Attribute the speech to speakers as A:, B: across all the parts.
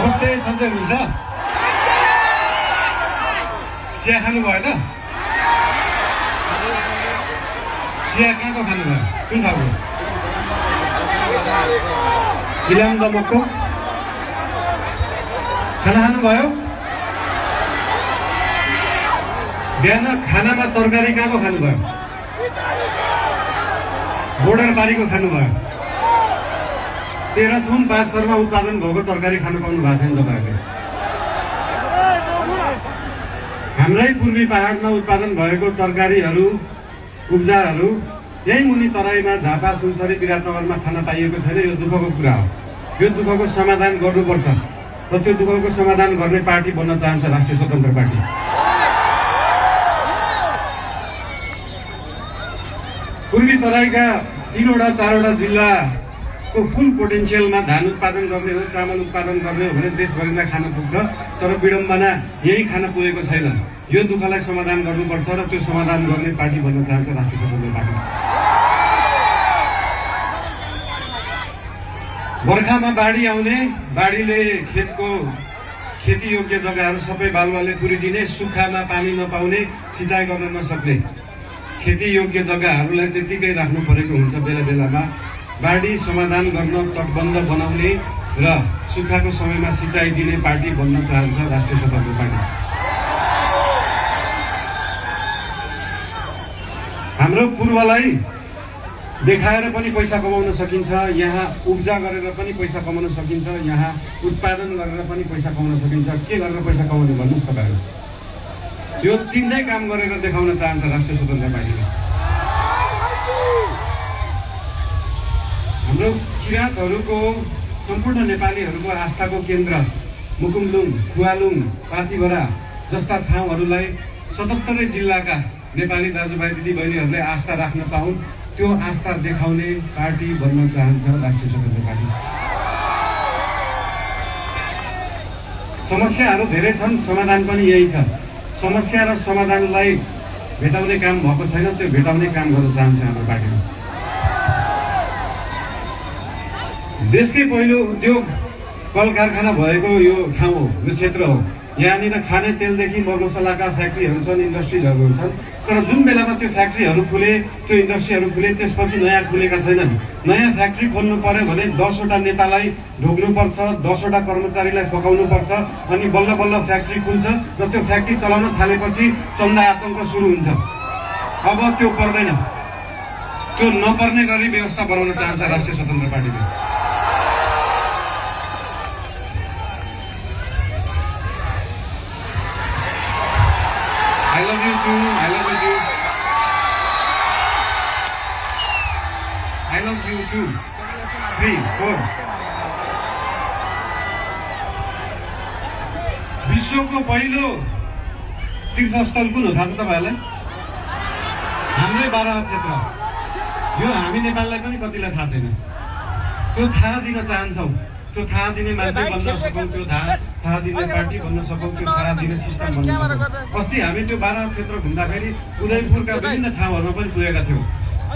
A: नमस्ते, सन्चै हुनुहुन्छ? चिया खानुभयो त? चिया कहाँको खानुभयो? कुन ठाउँको? इलाम दमकको? खाना खानुभयो? बिहान खानामा तरकारी कहाँको खानुभयो? बोर्डर बारीको खानुभयो? तेह्रथुम 5 थरमा उत्पादन भएको तरकारी खानु पाउनु भएको छैन तपाईँहरूले। हाम्रै पूर्वी पहाडमा उत्पादन भएको तरकारीहरू, उब्जाहरू यही मुनि तराईमा झापा, सुनसरी, विराटनगरमा खान पाइएको छैन। यो दुःखको कुरा हो। यो दुःखको समाधान गर्नुपर्छ र त्यो दुःखको समाधान गर्ने पार्टी बन्न चाहन्छ राष्ट्रिय स्वतन्त्र पार्टी। पूर्वी तराईका 3वटा 4वटा जिल्लाको फुल पोटेन्सियलमा धान उत्पादन गर्ने हो, चामल उत्पादन गर्ने हो भने देशभरिमा खान पुग्छ। तर विडम्बना यही खान पुगेको छैन। यो दुःखलाई समाधान गर्नुपर्छ र त्यो समाधान गर्ने पार्टी बन्न चाहन्छ राष्ट्रिय स्वतन्त्र पार्टी। बर्खामा बाढी आउने, बाढीले खेती योग्य जग्गाहरू सबै बालुवाले पुरिदिने, सुक्खामा पानी नपाउने, सिँचाइ गर्न नसक्ने खेती योग्य जग्गाहरूलाई त्यतिकै राख्नु परेको हुन्छ। बेला बेलामा बाढी समाधान गर्न तटबन्ध बनाउने र सुक्खाको समयमा सिँचाइ दिने पार्टी बन्न चाहन्छ राष्ट्रिय स्वतन्त्र पार्टी। हाम्रो पूर्वलाई देखाएर पनि पैसा कमाउन सकिन्छ, यहाँ उब्जा गरेर पनि पैसा कमाउन सकिन्छ, यहाँ उत्पादन गरेर पनि पैसा कमाउन सकिन्छ। के गरेर पैसा कमाउने भन्नुहोस् तपाईँहरू? यो तीनै काम गरेर देखाउन चाहन्छ राष्ट्रिय स्वतन्त्र पार्टीले। हाम्रो किराँतहरूको, सम्पूर्ण नेपालीहरूको आस्थाको केन्द्र मुकुमलुङ, खुवालुङ, पाथिभरा जस्ता ठाउँहरूलाई 77 जिल्लाका नेपाली दाजुभाइ दिदीबहिनीहरूले आस्था राख्न पाउन्, त्यो आस्था देखाउने पार्टी बन्न चाहन्छ राष्ट्रिय स्वतन्त्र पार्टी। समस्याहरू धेरै छन्, समाधान पनि यही छ। समस्या र समाधानलाई भेटाउने काम भएको छैन, त्यो भेटाउने काम गर्न चाहन्छ हाम्रो पार्टीमा। देशकै पहिलो उद्योग कल कारखाना भएको यो ठाउँ हो, यो क्षेत्र हो। यहाँनिर खाने तेलदेखि मरमसलाका फ्याक्ट्रीहरू छन्, इन्डस्ट्रिजहरू छन्। तर जुन बेलामा त्यो फ्याक्ट्रीहरू खुले, त्यो इन्डस्ट्रीहरू खुले, त्यसपछि नयाँ खुलेका छैनन्। नयाँ फ्याक्ट्री खोल्नु पर्यो भने 10वटा नेतालाई ढोग्नुपर्छ, 10वटा कर्मचारीलाई फकाउनुपर्छ, अनि बल्ल बल्ल फ्याक्ट्री खुल्छ र त्यो फ्याक्ट्री चलाउन थालेपछि चन्दा आतङ्क सुरु हुन्छ। अब त्यो पर्दैन। त्यो नपर्ने गरी व्यवस्था बनाउन चाहन्छ राष्ट्रिय स्वतन्त्र पार्टीले। I love you too. I love you too. I love you too. 3, 4. विश्वको पहिलो तीर्थस्थल कुन हो थाहा छ तपाईँहरूलाई? हाम्रै बाराहा क्षेत्र। यो हामी नेपाललाई पनि कतिलाई थाहा छैन। त्यो थाहा दिन चाहन्छौँ। त्यो थाहा दिने मान्छे बन्न सकौँ, त्यो थाहा दिने पार्टी बन्न सकौँ, त्यो थाहा दिने सिस्टम बन्न सकौँ। अस्ति हामी त्यो बाराहा क्षेत्र घुम्दाखेरि उदयपुरका विभिन्न ठाउँहरूमा पनि पुगेका थियौँ।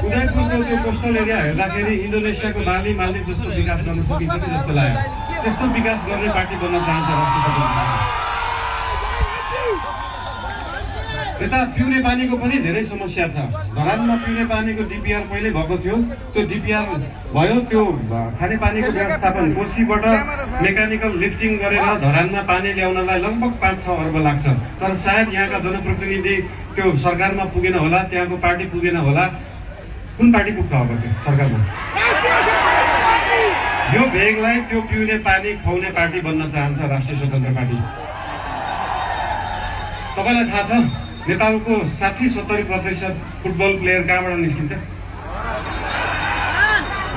A: उदयपुरको त्यो कोस्टल एरिया हेर्दाखेरि इन्डोनेसियाको बाली मालदिभ जस्तो विकास गर्न सकिन्छ कि जस्तो लाग्यो। त्यस्तो विकास गर्ने पार्टी बन्न चाहन्छ राष्ट्रिय स्वतन्त्र पार्टी। यता पिउने पानीको पनि धेरै समस्या छ। धरानमा पिउने पानीको डिपिआर पहिले भएको थियो, त्यो डिपिआर भयो, त्यो खानेपानीको व्यवस्थापन कोशीबाट मेकानिकल लिफ्टिङ गरेर धरानमा पानी ल्याउनलाई लगभग 5-6 अर्ब लाग्छ। तर सायद यहाँका जनप्रतिनिधि त्यो सरकारमा पुगेन होला, त्यहाँको पार्टी पुगेन होला। कुन पार्टी पुग्छ अब त्यो सरकारमा? यो भेगलाई त्यो पिउने पानी खुवाउने पार्टी बन्न चाहन्छ राष्ट्रिय स्वतन्त्र पार्टी। तपाईँलाई थाहा छ नेपालको 60-70% फुटबल प्लेयर कहाँबाट निस्किन्छ?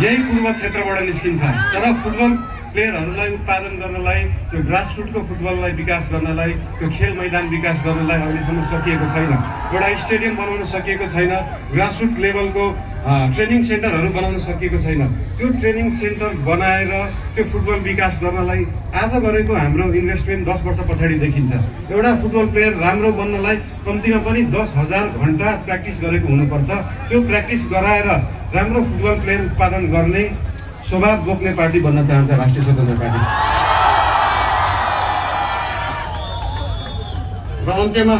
A: यही पूर्व क्षेत्रबाट निस्किन्छ। तर फुटबल प्लेयरहरूलाई उत्पादन गर्नलाई, त्यो ग्रासरुटको फुटबललाई विकास गर्नलाई, त्यो खेल मैदान विकास गर्नलाई अहिलेसम्म सकिएको छैन। एउटा स्टेडियम बनाउन सकिएको छैन, ग्रासरुट लेभलको ट्रेनिङ सेन्टरहरू बनाउन सकिएको छैन। त्यो ट्रेनिङ सेन्टर बनाएर त्यो फुटबल विकास गर्नलाई आज गरेको हाम्रो इन्भेस्टमेन्ट 10 वर्ष पछाडि देखिन्छ। एउटा फुटबल प्लेयर राम्रो बन्नलाई कम्तीमा पनि 10,000 घण्टा प्र्याक्टिस गरेको हुनुपर्छ। त्यो प्र्याक्टिस गराएर राम्रो फुटबल प्लेयर उत्पादन गर्ने स्वभाव बोक्ने पार्टी बन्न चाहन्छ राष्ट्रिय स्वतन्त्र पार्टी। अन्त्यमा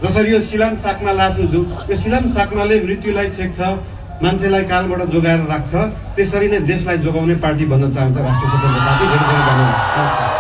A: जसरी यो सिलाम साकमा लासो जो यो सिलाम साकमाले मृत्युलाई छेक्छ, मान्छेलाई कालबाट जोगाएर राख्छ, त्यसरी नै देशलाई जोगाउने पार्टी बन्न चाहन्छ राष्ट्रिय स्वतन्त्र पार्टी।